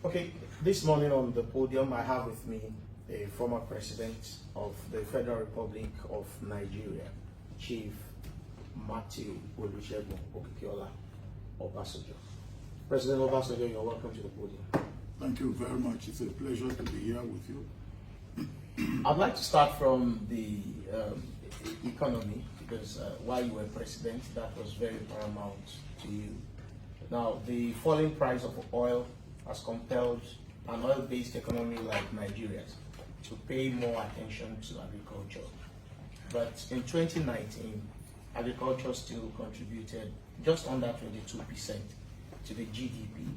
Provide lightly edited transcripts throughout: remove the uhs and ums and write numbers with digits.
Okay, this morning on the podium, I have with me a former president of the Federal Republic of Nigeria, Chief Matthew Olusegun Okikiola Obasanjo. President Obasanjo, you're welcome to the podium. Thank you very much. It's a pleasure to be here with you. I'd like to start from the economy, because while you were president, that was very paramount to you. Now, the falling price of oil has compelled an oil-based economy like Nigeria's to pay more attention to agriculture. But in 2019, agriculture still contributed just under 22% to the GDP.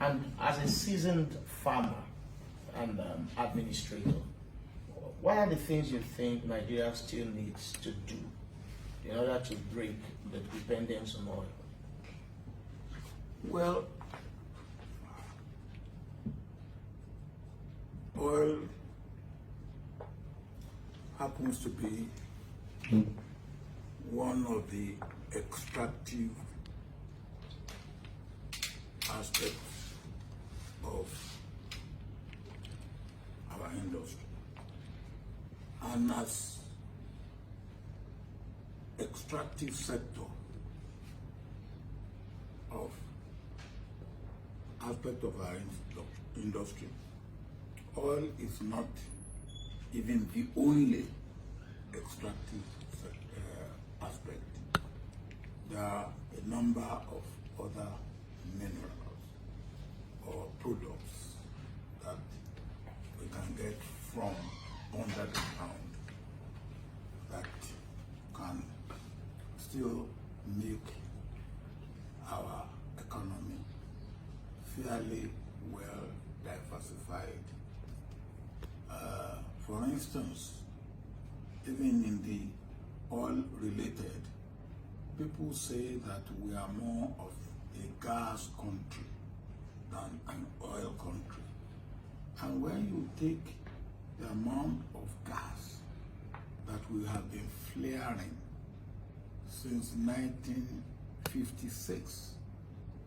And as a seasoned farmer and administrator, what are the things you think Nigeria still needs to do in order to break the dependence on oil? Well, oil happens to be one of the extractive aspects of our industry. And as extractive sector of aspect of our industry, oil is not even the only extractive aspect. There are a number of other minerals or products that we can get from under the ground that can still make our economy fairly well diversified. For instance, even in the oil related, people say that we are more of a gas country than an oil country. And when you take the amount of gas that we have been flaring since 1956,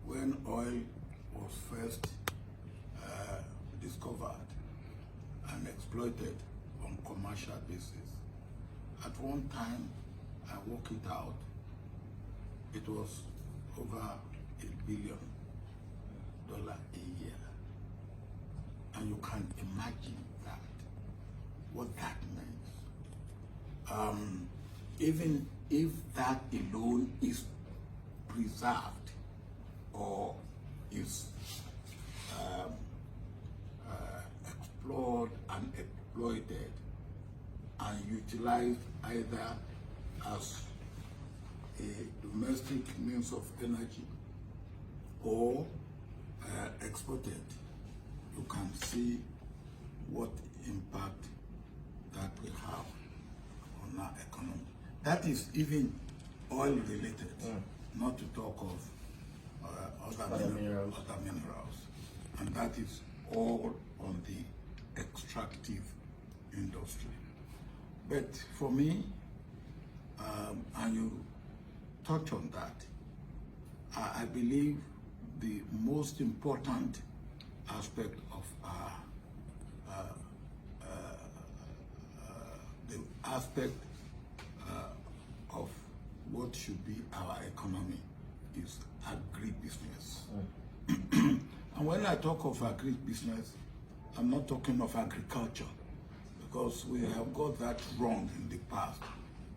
when oil was first discovered and exploited on commercial basis. At one time, I worked it out, it was over $1 billion a year. And you can imagine that, what that means. Even if that alone is preserved or is explored and exploited and utilized either as a domestic means of energy or exported, you can see what impact that will have on our economy. That is even oil related, not to talk of other minerals. And that is all on the extractive industry. But for me, and you touch on that, I believe the most important aspect of the aspect of what should be our economy is agribusiness. And when I talk of agribusiness, I'm not talking of agriculture, because we have got that wrong in the past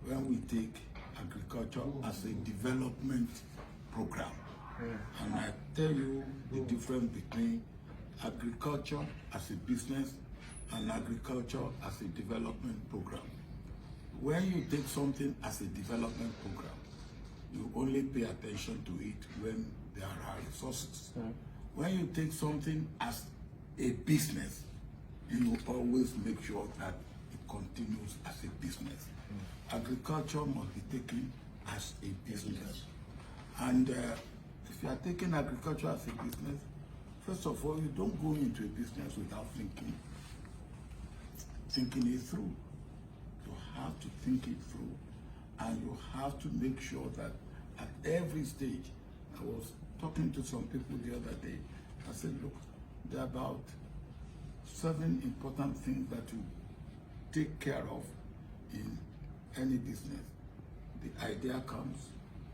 when we take agriculture as a development program. And I tell you the difference between agriculture as a business and agriculture as a development program. When you take something as a development program, you only pay attention to it when there are resources. When you take something as a business, you always make sure that it continues as a business. Agriculture must be taken as a business. And if you are taking agriculture as a business, first of all, you don't go into a business without thinking it through. You have to think it through, and you have to make sure that at every stage, I was talking to some people the other day, I said, look, there are about 7 important things that you take care of in any business. The idea comes,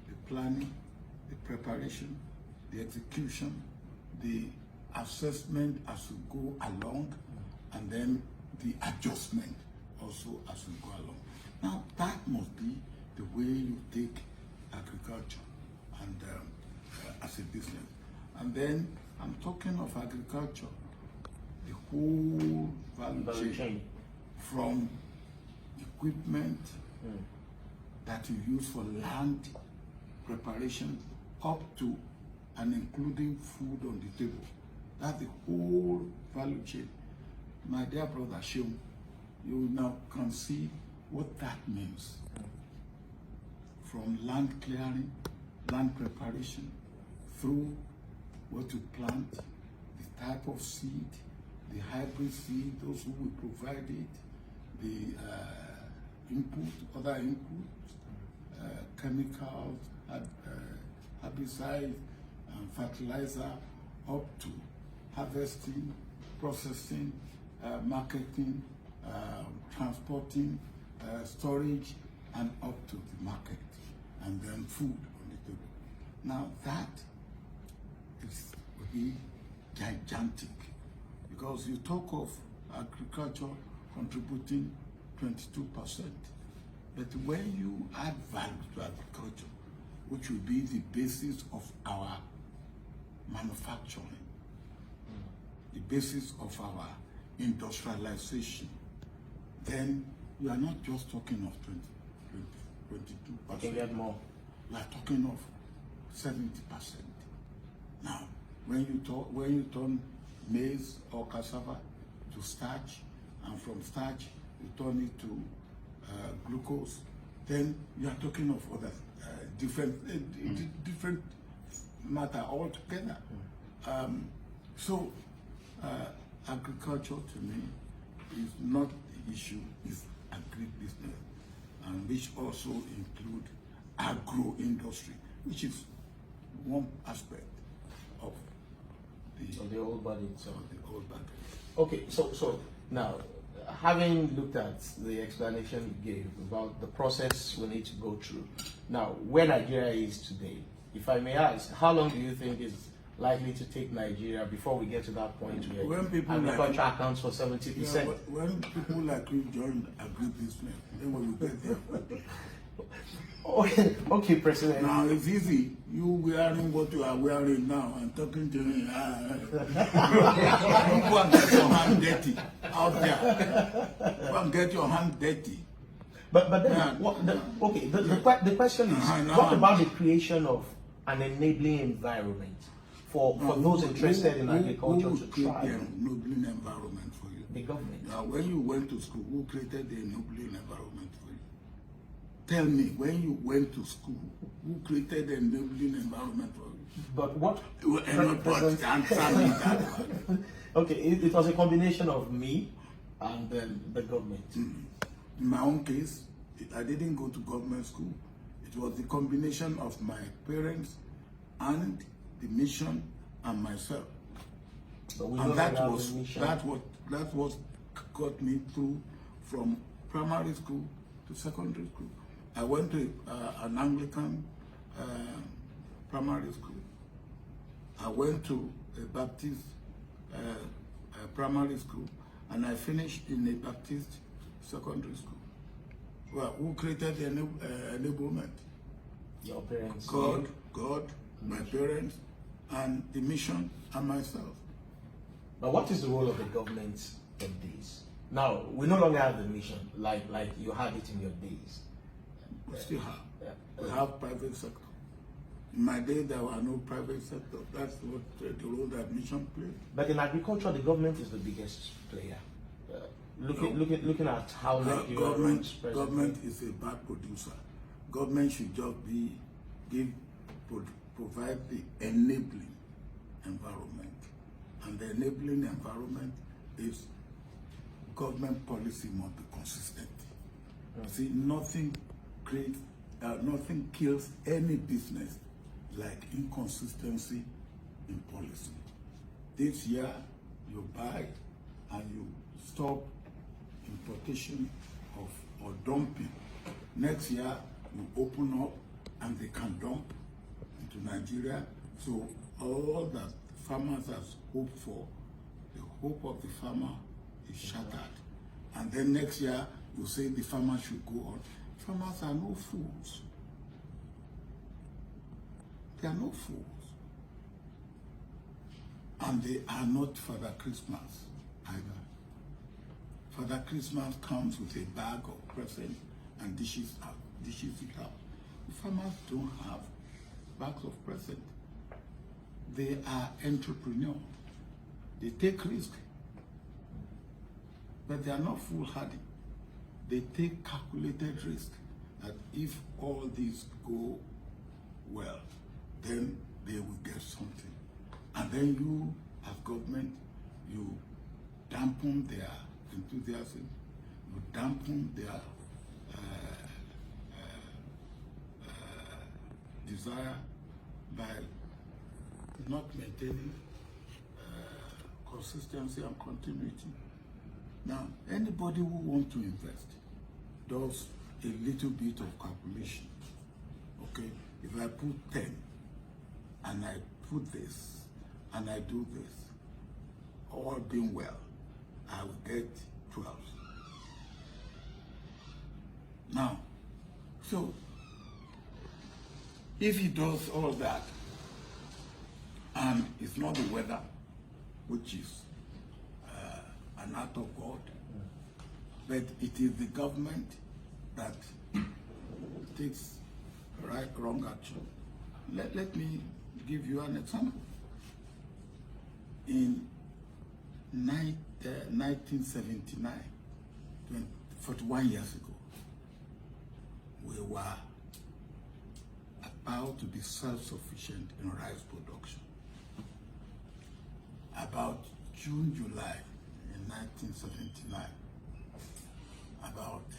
the planning, the preparation, the execution, the assessment as you go along, and then the adjustment also as you go along. Now, that must be the way you take agriculture and as a business. And then I'm talking of agriculture, the whole value chain, from equipment that you use for land preparation up to and including food on the table. That's the whole value chain. My dear brother Sheung, you now can see what that means. From land clearing, land preparation, through what to plant, the type of seed, the hybrid seed, those who will provide it, the input, other inputs, chemicals, herbicides, and fertilizer, up to harvesting, processing, marketing, transporting, storage, and up to the market, and then food on the table. Now that will be gigantic, because you talk of agriculture contributing 22%, but when you add value to agriculture, which will be the basis of our manufacturing, the basis of our industrialization, then you are not just talking of 22%. You can get more. We are talking of 70%. Now, when you turn maize or cassava to starch, and from starch you turn it to glucose, then you are talking of other different matter altogether. So agriculture to me is not the issue, it's agribusiness, and which also include agro-industry, which is one aspect of the old body itself. the old body. Okay, so now, having looked at the explanation you gave about the process we need to go through, now where Nigeria is today, if I may ask, how long do you think is likely to take Nigeria before we get to that point where agriculture accounts for 70%? When people like you join agribusiness, then we will get there. Okay, President. Now it's easy. You wearing what you are wearing now and talking to me. Don't go and get your hand dirty out there. Go and get your hand dirty. But then, the question is, what about the creation of an enabling environment for those interested in agriculture to thrive? The enabling environment for you? The government. Now, when you went to school, who created the enabling environment for you? Tell me, when you went to school, who created the enabling environment for you? But what? Answer me that one. Okay, it was a combination of me and the government. In my own case, I didn't go to government school. It was the combination of my parents and the mission and myself. And that was got me through from primary school to secondary school. I went to an Anglican primary school. I went to a Baptist primary school, and I finished in a Baptist secondary school. Well, who created the enablement? Your parents. God, my parents, and the mission, and myself. But what is the role of the government in this? Now, we no longer have the mission like you had it in your days. We still have. Yeah. We have private sector. In my day, there were no private sector. That's what the role that mission played. But in agriculture, the government is the biggest player. Looking at how government is a bad producer. Government should just provide the enabling environment, and the enabling environment is government policy must be consistent. See, nothing kills any business like inconsistency in policy. This year you buy and you stop importation of or dumping. Next year you open up and they can dump into Nigeria. So all that farmers has hoped for, the hope of the farmer is shattered. And then next year you say the farmer should go on. Farmers are no fools. They are no fools. And they are not Father Christmas either. Father Christmas comes with a bag of presents and dishes it out. The farmers don't have bags of presents. They are entrepreneurs. They take risk. But they are not foolhardy. They take calculated risk that if all these go well, then they will get something. And then you, as government, you dampen their enthusiasm, you dampen their desire by not maintaining consistency and continuity. Now, anybody who wants to invest does a little bit of calculation. Okay, if I put 10 and I put this and I do this, all being well, I will get 12. Now, so if he does all that and it's not the weather, which is an act of God, but it is the government that takes right, wrong action. Let me give you an example. In 1979, 41 years ago, we were about to be self-sufficient in rice production. About June, July in 1979, about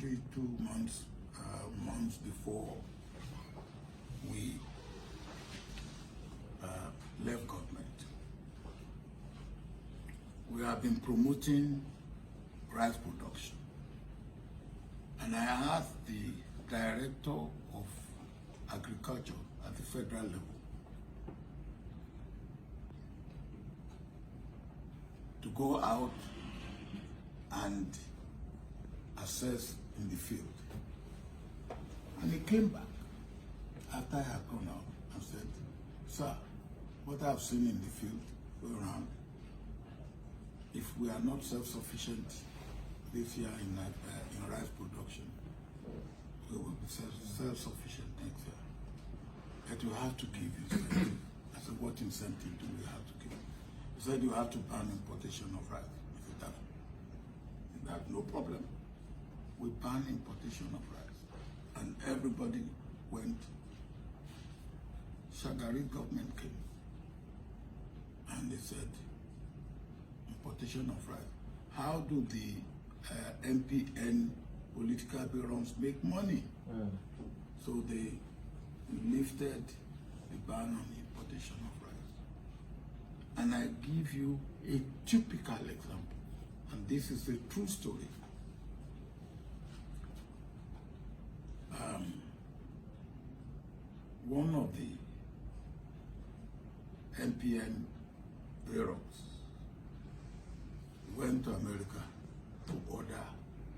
2 months before we left government, we have been promoting rice production. And I asked the Director of Agriculture at the federal level to go out and assess in the field. And he came back after I had gone out and said, "Sir, what I've seen in the field go around, if we are not self-sufficient this year in rice production, we will be self-sufficient next year. But you have to give incentive." I said, "What incentive do we have to give?" He said, "You have to ban importation of rice." I said, "That's no problem. We ban importation of rice." And everybody went. Shagari government came. And they said, importation of rice. How do the MPN political barons make money? So they lifted the ban on importation of rice. And I give you a typical example, and this is a true story. One of the MPN barons went to America to order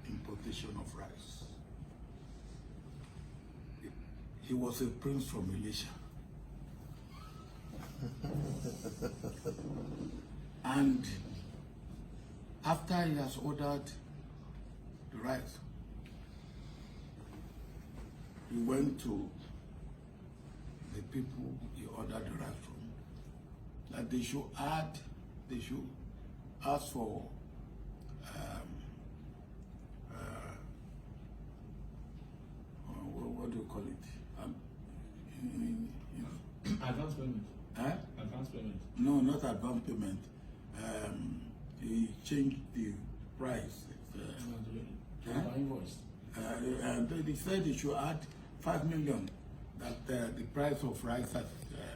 importation of rice. He was a prince from Elisha. And after he has ordered the rice, he went to the people he ordered the rice from, that they should ask for what do you call it? Advance payment. Advance payment. No, not advance payment. He changed the price. Invoice. And they said they should add 5 million. That the price of rice has.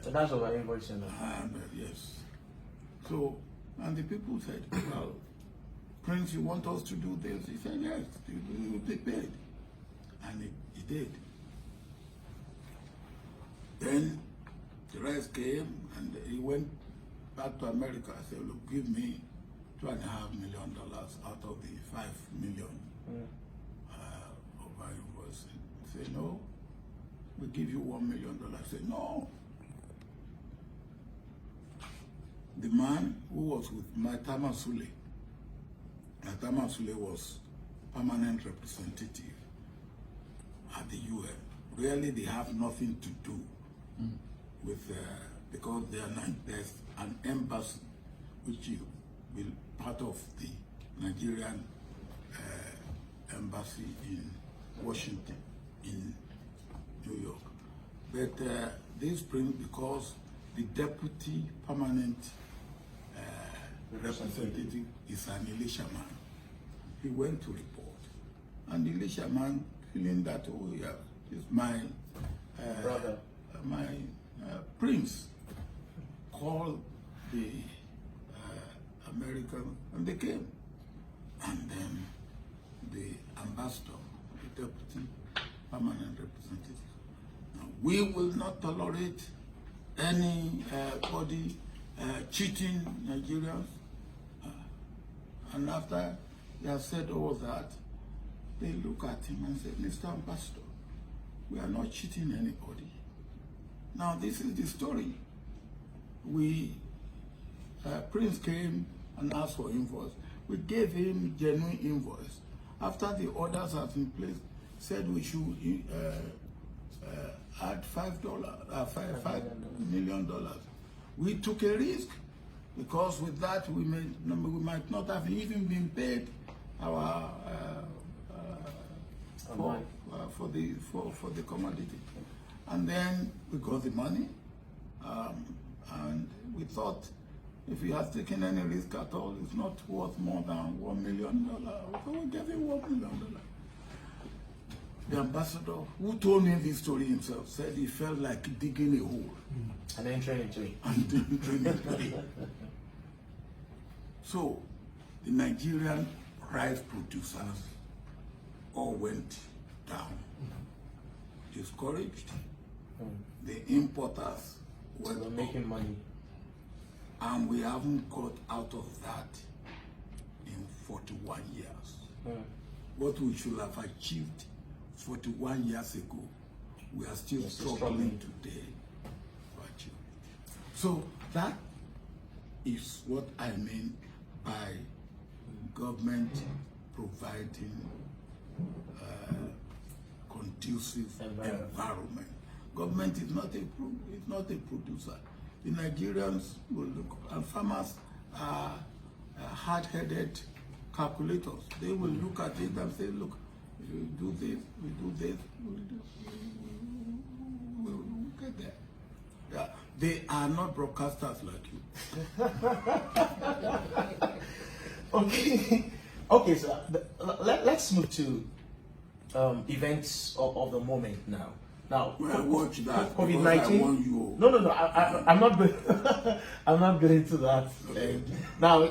So that's what invoicing. Yes. So, and the people said, well, Prince, you want us to do this? He said, yes, you will be paid. And he did. Then the rest came and he went back to America. I said, look, give me $2.5 million out of the $5 million of our invoice. He said, no, we give you $1 million. I said, no. The man who was with Maitama Sule was permanent representative at the UN. Really, they have nothing to do with, because there's an embassy which will part of the Nigerian embassy in Washington, in New York. But this Prince, because the deputy permanent representative is an Elisha man, he went to report. And the Elisha man, feeling that, oh yeah, it's my brother, my Prince, called the American, and they came. And then the ambassador, the deputy permanent representative, now, we will not tolerate anybody cheating Nigerians. And after they have said all that, they look at him and say, Mr. Ambassador, we are not cheating anybody. Now this is the story. Prince came and asked for invoice. We gave him genuine invoice. After the orders have been placed, said we should add $5 million. We took a risk because with that we might not have even been paid our for the commodity. And then we got the money, and we thought if we had taken any risk at all, it's not worth more than $1 million. So we gave him $1 million. The ambassador, who told me this story himself, said he felt like digging a hole. And entering into it. And entering into it. So, the Nigerian rice producers all went down. Discouraged. The importers were making money. And we haven't got out of that in 41 years. What we should have achieved 41 years ago, we are still struggling today to achieve it. So that is what I mean by government providing conducive environment. Government is not a producer. The Nigerians will look, and farmers are hard-headed calculators. They will look at it and say, look, if you do this, we do this, we'll get there. Yeah. They are not broadcasters like you. Okay. Okay, so let's move to events of the moment now. Now, watch that. COVID-19. No. I'm not going. I'm not going to that. Okay. Now,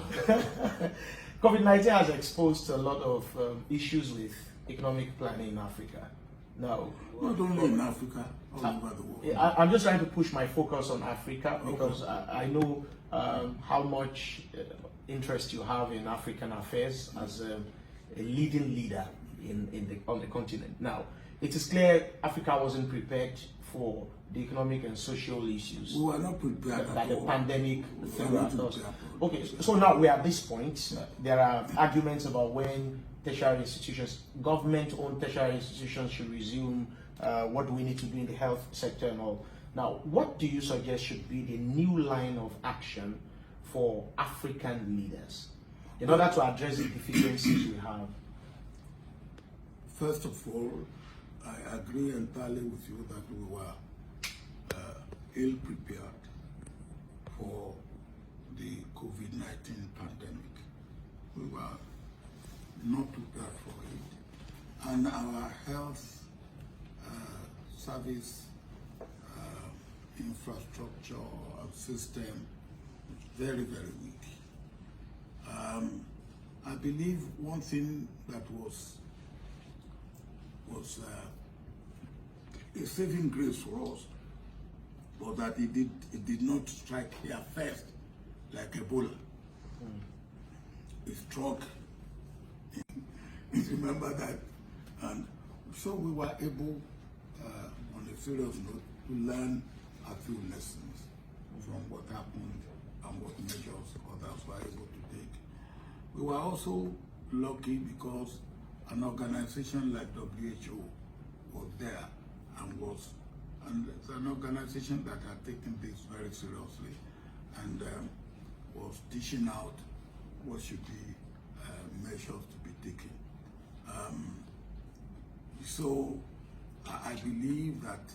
COVID-19 has exposed a lot of issues with economic planning in Africa. Now, not only in Africa, all over the world. I'm just trying to push my focus on Africa because I know how much interest you have in African affairs as a leading leader on the continent. Now, it is clear Africa wasn't prepared for the economic and social issues. We were not prepared that the pandemic threw at us. Okay, so so now we're at this point. There are arguments about when tertiary institutions, government-owned tertiary institutions should resume. What do we need to do in the health sector and all? Now, what do you suggest should be the new line of action for African leaders in order to address the deficiencies we have? First of all, I agree entirely with you that we were ill-prepared for the COVID-19 pandemic. We were not prepared for it. And our health service infrastructure system very, very weak. I believe one thing that was a saving grace for us was that it did not strike here first like Ebola. It struck. Remember that, and so we were able, on a serious note, to learn a few lessons from what happened and what measures others were able to take. We were also lucky because an organization like WHO was there and it's an organization that had taken this very seriously and was dishing out what should be measures to be taken. So I believe that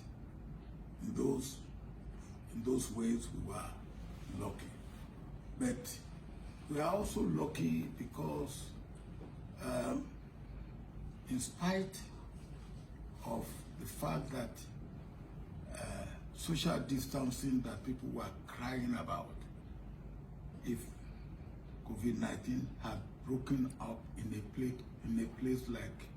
in those ways we were lucky, but we are also lucky because in spite of the fact that social distancing that people were crying about, if COVID-19 had broken up in a place like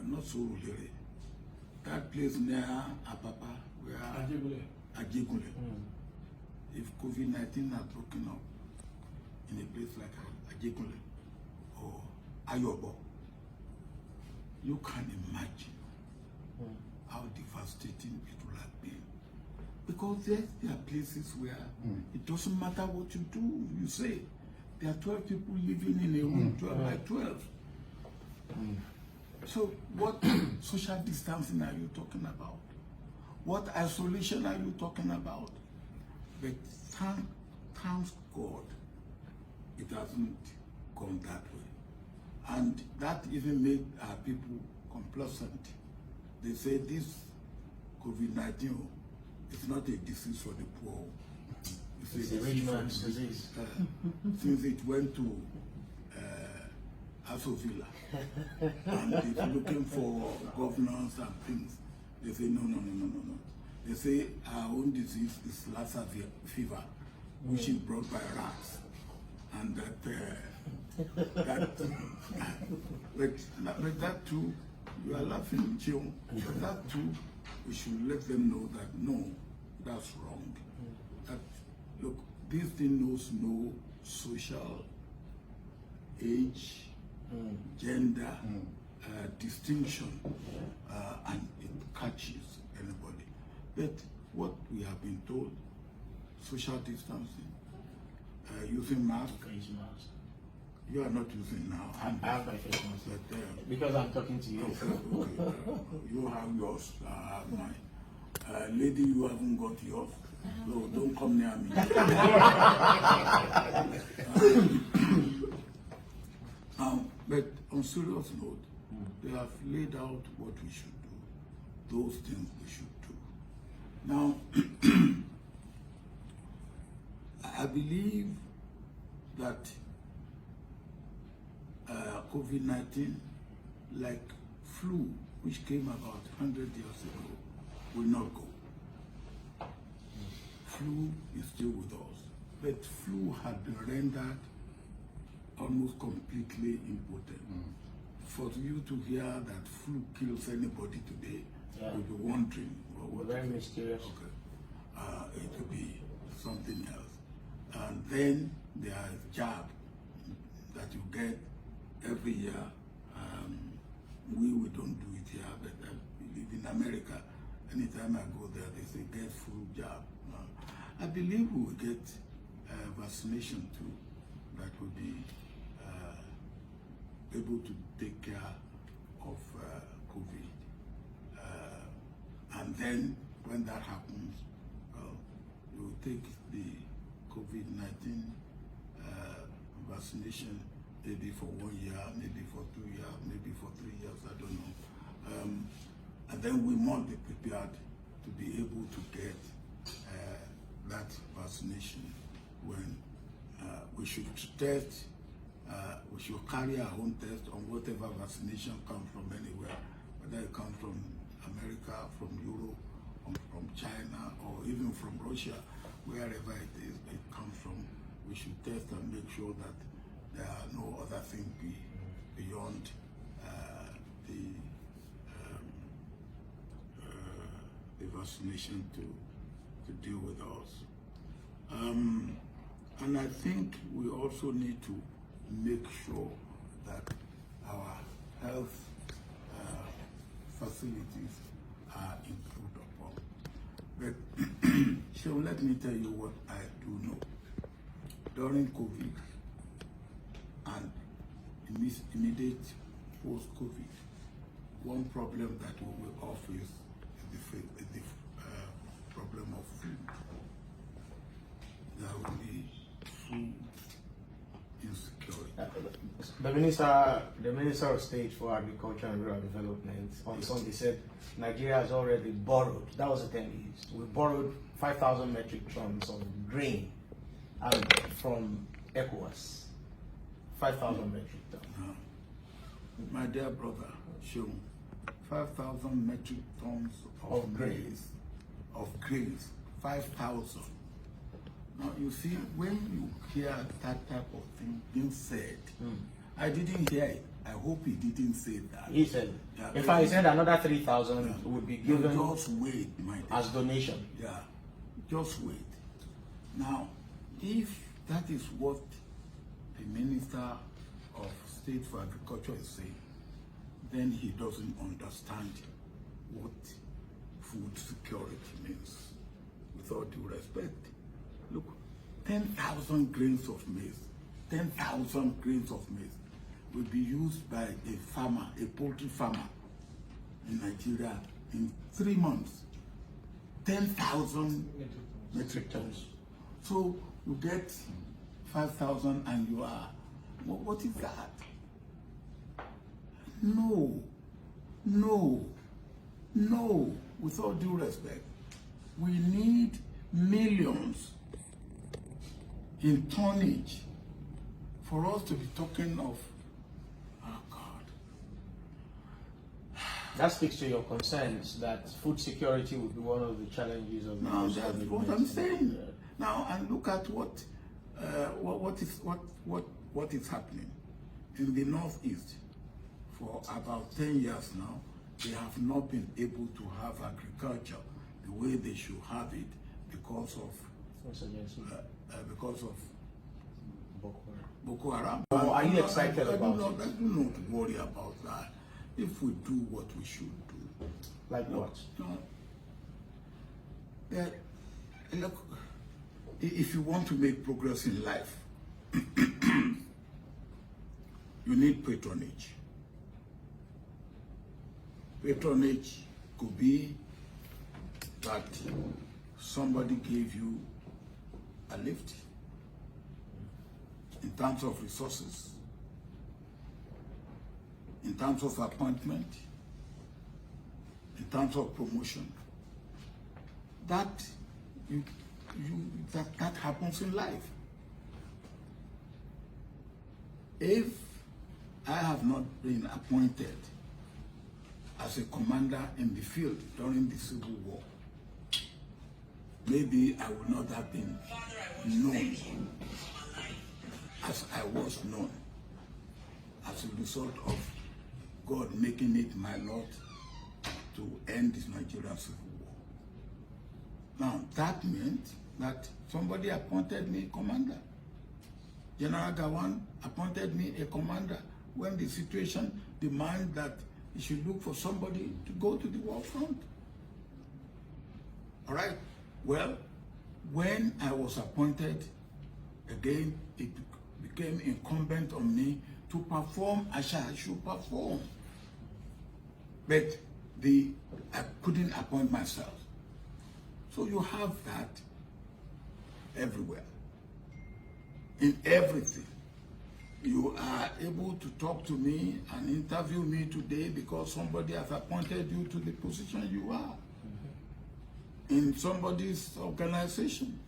not so really. That place near Apapa, where Ajegule. If COVID-19 had broken up in a place like Ajegule or Ayobo, you can imagine how devastating it would have been. Because there are places where it doesn't matter what you do, you say. There are 12 people living in a room, 12 by 12. So what social distancing are you talking about? What isolation are you talking about? But thanks God, it hasn't gone that way. And that even made our people complacent. They say this COVID-19 is not a disease for the poor. It's a rich man's disease. Since it went to Asovilla and it's looking for governance and things, they say no. They say our own disease is Lassa fever, which is brought by rats, and but that too, you are laughing, Chion. But that too, we should let them know that no, that's wrong. That look, this thing knows no social age, gender, distinction, and it catches anybody. But what we have been told, social distancing, using masks. You are not using now. I have my face mask. But, because I'm talking to you. Okay. You have yours, I have mine. Lady, you haven't got yours. So don't come near me. But on serious note, they have laid out what we should do, those things we should do. Now, I believe that COVID-19, like flu, which came about 100 years ago, will not go. Flu is still with us, but flu had been rendered almost completely impotent. For you to hear that flu kills anybody today, you'll be wondering, well, what very mysterious. Okay. It will be something else. And then there is jab that you get every year. We don't do it here, but I believe in America, anytime I go there, they say get flu jab. I believe we will get vaccination too, that will be able to take care of COVID. And then when that happens, we will take the COVID-19 vaccination maybe for 1 year, maybe for 2 years, maybe for 3 years, I don't know. And then we must be prepared to be able to get that vaccination when we should test we should carry our own test on whatever vaccination comes from anywhere, whether it comes from America, from Europe, from China, or even from Russia, wherever it comes from. We should test and make sure that there are no other things beyond the vaccination to deal with us. And I think we also need to make sure that our health facilities are improved upon. But so let me tell you what I do know. During COVID and immediate post-COVID, one problem that we will all face is the problem of food. There will be food insecurity. The Minister of State for Agriculture and Rural Development on Sunday said Nigeria has already borrowed, that was the term he used, we borrowed 5,000 metric tons of grain from ECOWAS. 5,000 metric tons. My dear brother, show 5,000 metric tons of grains. 5,000. Now you see, when you hear that type of thing being said, I didn't hear it. I hope he didn't say that. He said, in fact, he said another 3,000 would be given just wait, my dear. As donation. Yeah, just wait. Now, if that is what the Minister of State for Agriculture is saying, then he doesn't understand what food security means. With all due respect, look, 10,000 grains of maize, 10,000 grains of maize will be used by a farmer, a poultry farmer in Nigeria in 3 months. 10,000 metric tons. So you get 5,000 and you are, what is that? No, with all due respect, we need millions in tonnage for us to be talking of, oh God. That speaks to your concerns that food security will be one of the challenges of the Now that's what I'm saying. Now, and look at what is happening in the Northeast. For about 10 years now, they have not been able to have agriculture the way they should have it because of Boko Haram. Well, are you excited about it? I do not worry about that. If we do what we should do. Like what? Look, if you want to make progress in life, you need patronage. Patronage could be that somebody gave you a lift in terms of resources, in terms of appointment, in terms of promotion. That that happens in life. If I have not been appointed as a commander in the field during the Civil War, maybe I would not have been known as I was known as a result of God making it my lot to end this Nigerian Civil War. Now, that meant that somebody appointed me commander. General Gawan appointed me a commander when the situation demanded that he should look for somebody to go to the war front. All right. Well, when I was appointed, again, it became incumbent on me to perform as I should perform. But I couldn't appoint myself. So you have that everywhere. In everything. You are able to talk to me and interview me today because somebody has appointed you to the position you are in somebody's organization.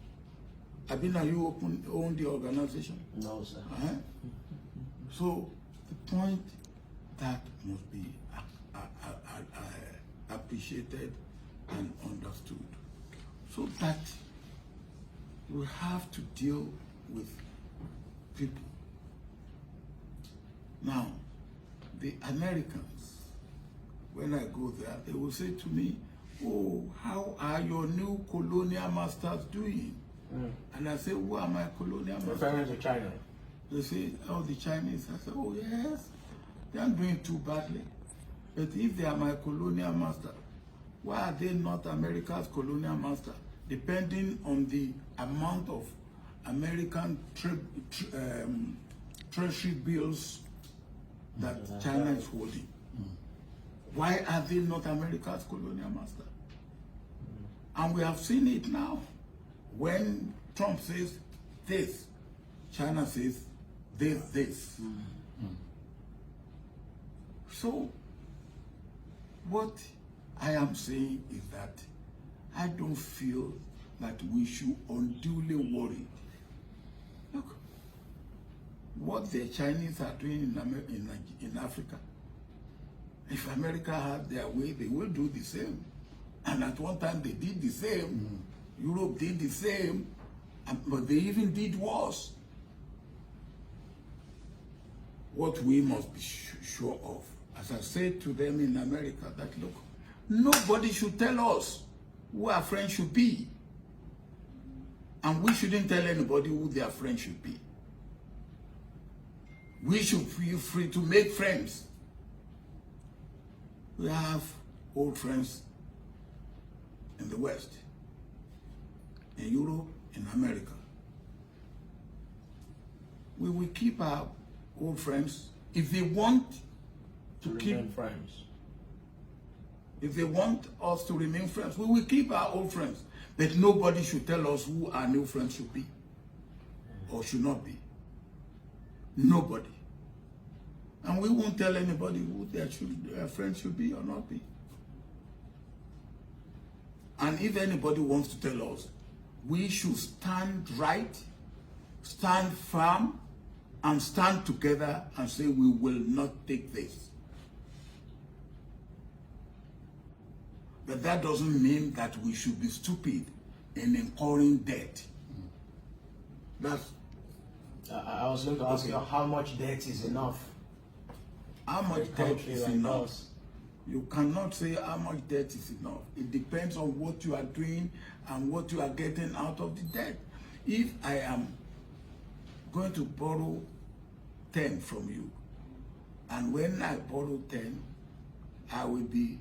Abina, you own the organization? No, sir. So the point that must be appreciated and understood, so that we have to deal with people. Now, the Americans, when I go there, they will say to me, "Oh, how are your new colonial masters doing?" And I say, "Who are my colonial masters?" Referring to China. They say, "Oh, the Chinese." I say, "Oh, yes, they aren't doing too badly. But if they are my colonial master, why are they not America's colonial master?" Depending on the amount of American treasury bills that China is holding. Why are they not America's colonial master? And we have seen it now. When Trump says this, China says this. So, what I am saying is that I don't feel that we should unduly worry. Look, what the Chinese are doing in Africa, if America had their way, they will do the same. And at one time they did the same. Europe did the same, but they even did worse. What we must be sure of, as I said to them in America, that look, nobody should tell us who our friends should be. And we shouldn't tell anybody who their friends should be. We should feel free to make friends. We have old friends in the West, in Europe, in America. We will keep our old friends if they want to keep friends. If they want us to remain friends, we will keep our old friends. But nobody should tell us who our new friends should be or should not be. Nobody. And we won't tell anybody who their friends should be or not be. And if anybody wants to tell us, we should stand right, stand firm, and stand together and say we will not take this. But that doesn't mean that we should be stupid in incurring debt. That's. I was going to ask you how much debt is enough. How much debt is enough? You cannot say how much debt is enough. It depends on what you are doing and what you are getting out of the debt. If I am going to borrow 10 from you, and when I borrow 10, I will be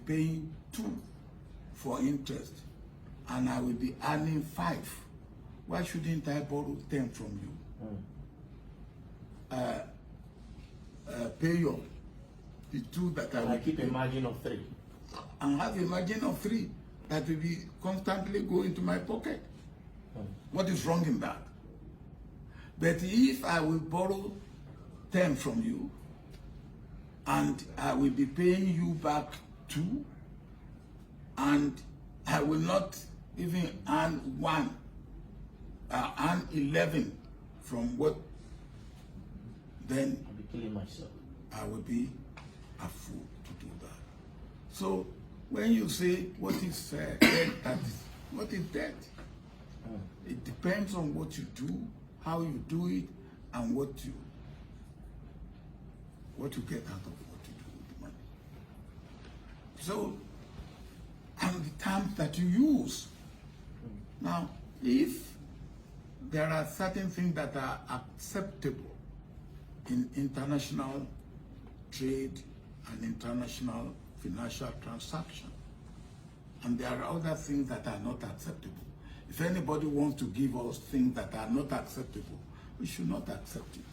paying 2 for interest, and I will be earning 5. Why shouldn't I borrow 10 from you? Pay your the 2 that I will keep a margin of 3. and have a margin of 3 that will be constantly go into my pocket. What is wrong in that? But if I will borrow 10 from you and I will be paying you back 2, and I will not even earn 1, earn 11 from what, then I'll be killing myself. I will be a fool to do that. So when you say what is debt, what is debt? It depends on what you do, how you do it, and what you get out of what you do with the money. So, and the terms that you use. Now, if there are certain things that are acceptable in international trade and international financial transaction, and there are other things that are not acceptable. If anybody wants to give us things that are not acceptable, we should not accept it.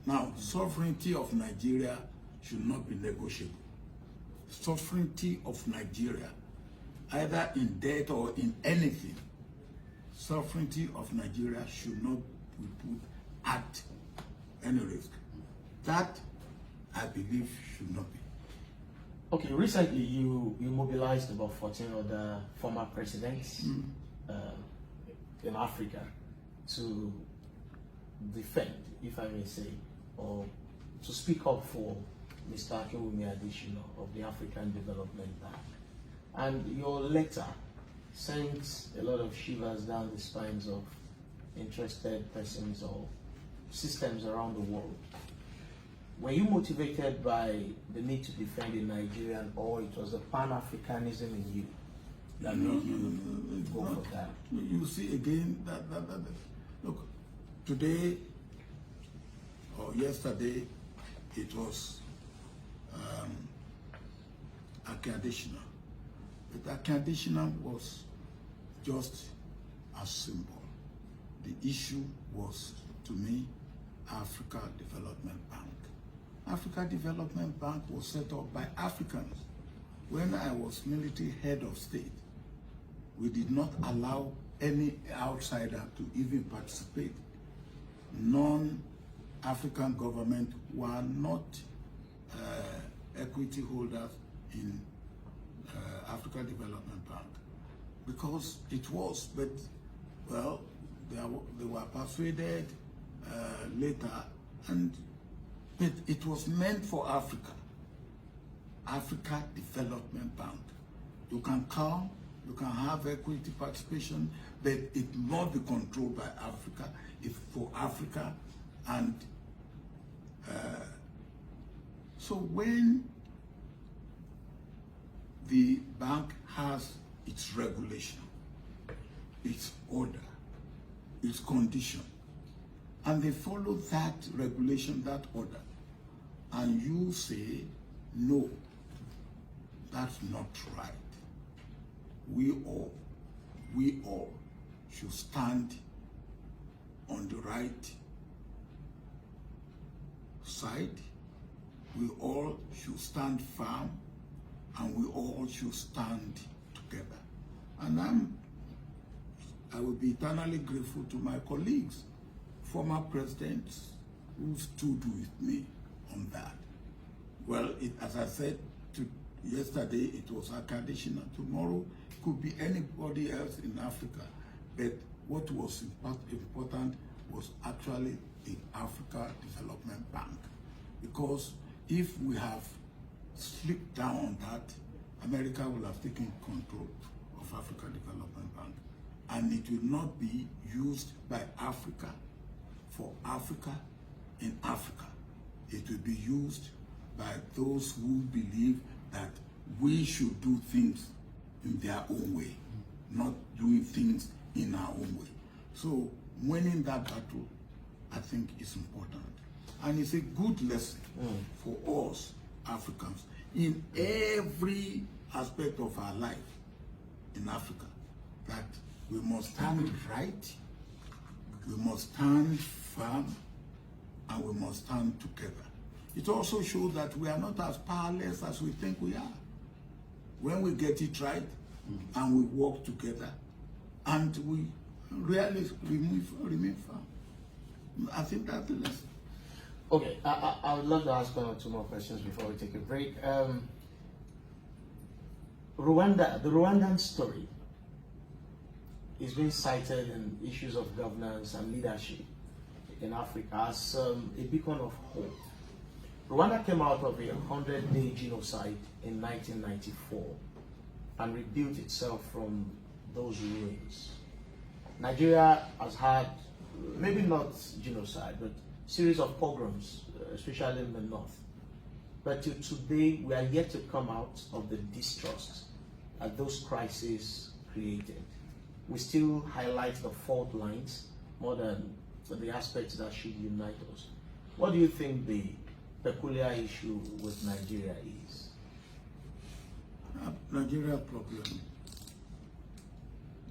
Now, sovereignty of Nigeria should not be negotiable. Sovereignty of Nigeria, either in debt or in anything, sovereignty of Nigeria should not be put at any risk. That, I believe, should not be. Okay, recently you mobilized about 14 other former presidents in Africa to defend, if I may say, or to speak up for Mr. Akinwumi Adesina of the African Development Bank. And your letter sent a lot of shivers down the spines of interested persons or systems around the world. Were you motivated by the need to defend in Nigerian, or it was the Pan-Africanism in you that made you go for that? You see again that look, today or yesterday it was Adesina. But Adesina was just a symbol. The issue was, to me, Africa Development Bank. Africa Development Bank was set up by Africans. When I was military head of state, we did not allow any outsider to even participate. Non-African government were not equity holders in Africa Development Bank because it was, but well, they were persuaded later, but it was meant for Africa. Africa Development Bank. You can come, you can have equity participation, but it not be controlled by Africa. It's for Africa, and so when the bank has its regulation, its order, its condition, and they follow that regulation, that order, and you say, no, that's not right. We all should stand on the right side. We all should stand firm, and we all should stand together. And I will be eternally grateful to my colleagues, former presidents, who stood with me on that. Well, as I said yesterday, it was Adesina. Tomorrow, it could be anybody else in Africa. But what was important was actually the Africa Development Bank. Because if we have slipped down on that, America will have taken control of Africa Development Bank. And it will not be used by Africa for Africa in Africa. It will be used by those who believe that we should do things in their own way, not doing things in our own way. So winning that battle, I think, is important. And it's a good lesson for us Africans in every aspect of our life in Africa, that we must stand right, we must stand firm, and we must stand together. It also shows that we are not as powerless as we think we are. When we get it right, and we work together, and we really remain firm. I think that's the lesson. Okay, I would love to ask one or two more questions before we take a break. Rwanda, the Rwandan story is being cited in issues of governance and leadership in Africa as a beacon of hope. Rwanda came out of a 100-day genocide in 1994 and rebuilt itself from those ruins. Nigeria has had, maybe not genocide, but series of pogroms, especially in the north. But till today, we are yet to come out of the distrust that those crises created. We still highlight the fault lines more than the aspects that should unite us. What do you think the peculiar issue with Nigeria is? Nigeria's problem,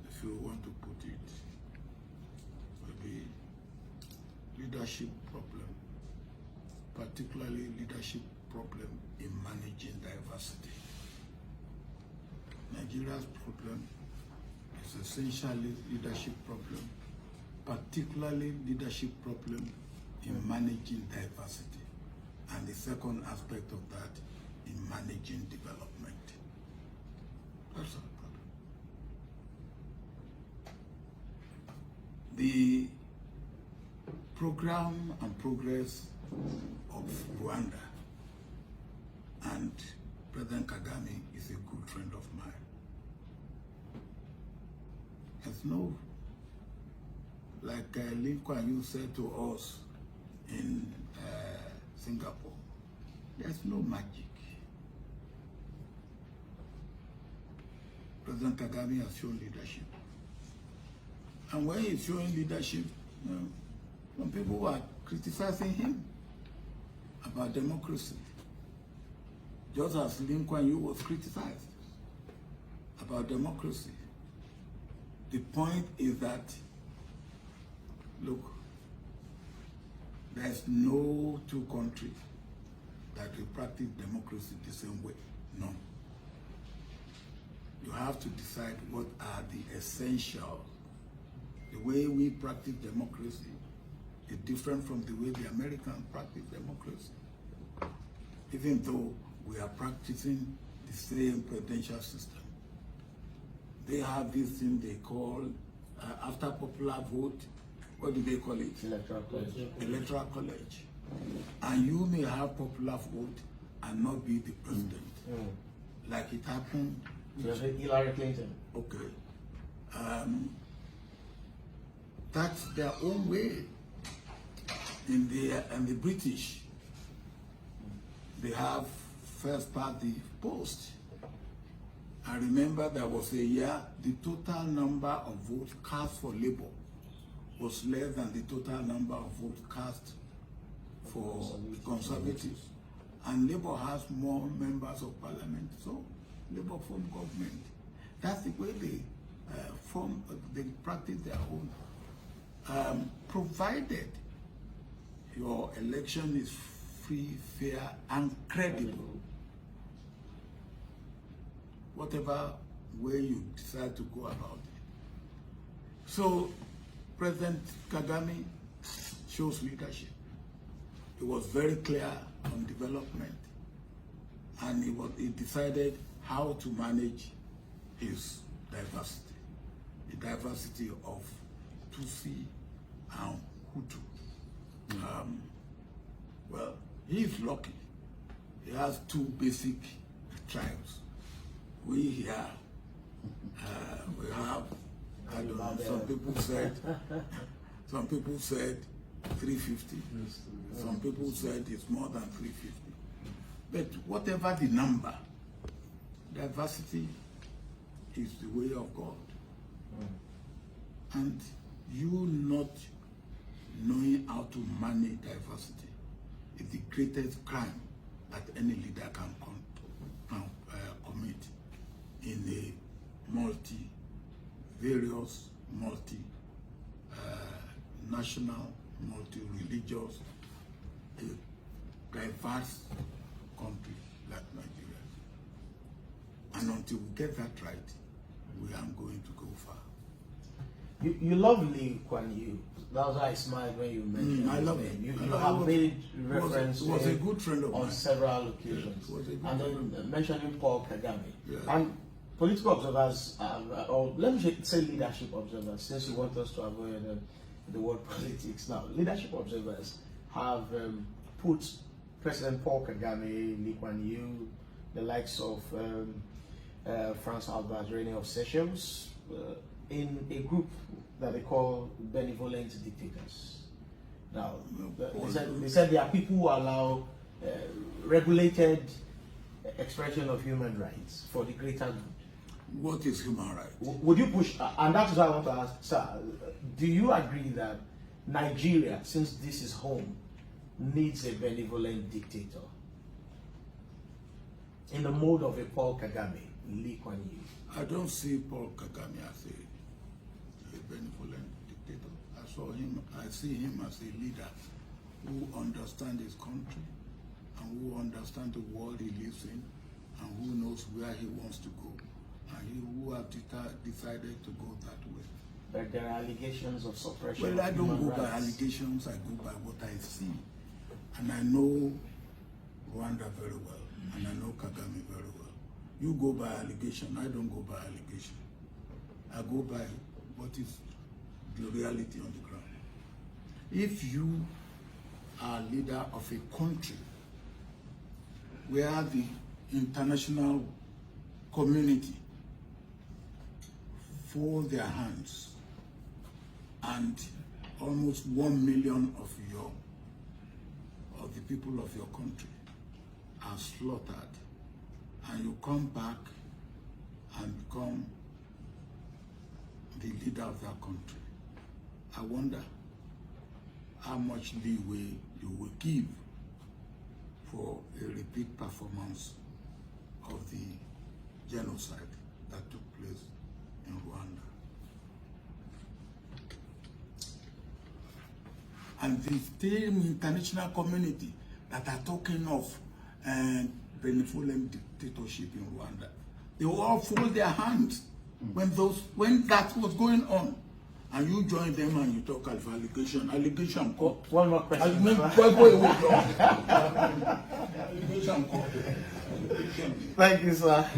if you want to put it, maybe leadership problem, particularly leadership problem in managing diversity. Nigeria's problem is essentially leadership problem, particularly leadership problem in managing diversity. And the second aspect of that, in managing development. That's our problem. The program and progress of Rwanda, and President Kagame is a good friend of mine. There's no, like Lee Kuan Yew said to us in Singapore, there's no magic. President Kagame has shown leadership. And when he's showing leadership, some people are criticizing him about democracy. Just as Lee Kuan Yew was criticized about democracy. The point is that, look, there's no two countries that will practice democracy the same way. No. You have to decide what are the essentials. The way we practice democracy is different from the way the Americans practice democracy. Even though we are practicing the same presidential system. They have this thing they call, after popular vote, what do they call it? Electoral college. Electoral college. And you may have popular vote and not be the president. Like it happened. Hillary Clinton. Okay. That's their own way. In the British, they have first party post. I remember there was a year the total number of votes cast for Labour was less than the total number of votes cast for Conservatives. And Labour has more members of parliament, so Labour form government. That's the way they they practice their own. Provided your election is free, fair, and credible. Whatever way you decide to go about it. So, President Kagame shows leadership. He was very clear on development, and he decided how to manage his diversity, the diversity of Tutsi and Hutu. Well, he is lucky. He has two basic tribes. We here, we have, I don't know, some people said 350. Some people said it's more than 350. But whatever the number, diversity is the way of God. And you not knowing how to manage diversity is the greatest crime that any leader can commit in a various, national, multi-religious, diverse country like Nigeria. And until we get that right, we aren't going to go far. You love Lee Kuan Yew. That was why I smiled when you mentioned I love him. him. You have made reference was a good friend of on mine. several occasions. And then mentioning Paul Kagame. Yeah. And political observers, or let me say leadership observers, since you want us to avoid the word politics now. Leadership observers have put President Paul Kagame, Lee Kuan Yew, the likes of Franz Albert Rene of Seychelles, in a group that they call benevolent dictators. Now, they said there are people who allow regulated expression of human rights for the greater good. What is human rights? Would you push, and that is what I want to ask, sir, do you agree that Nigeria, since this is home, needs a benevolent dictator in the mode of a Paul Kagame, Lee Kuan Yew? I don't see Paul Kagame as a benevolent dictator. I see him as a leader who understands his country and who understands the world he lives in and who knows where he wants to go and who have decided to go that way. But there are allegations of suppression. Well, I don't go rights. by allegations, I go by what I see. And I know Rwanda very well, and I know Kagame very well. You go by allegation, I don't go by allegation. I go by what is the reality on the ground. if you are leader of a country where the international community fold their hands and almost 1 million of the people of your country are slaughtered, and you come back and become the leader of that country, I wonder how much leeway you will give for a repeat performance of the genocide that took place in Rwanda. And the same international community that are talking of benevolent dictatorship in Rwanda, they will all fold their hands when that was going on. And you join them and you talk of allegation. Allegation court. One more question. Allegation court. Thank you, sir.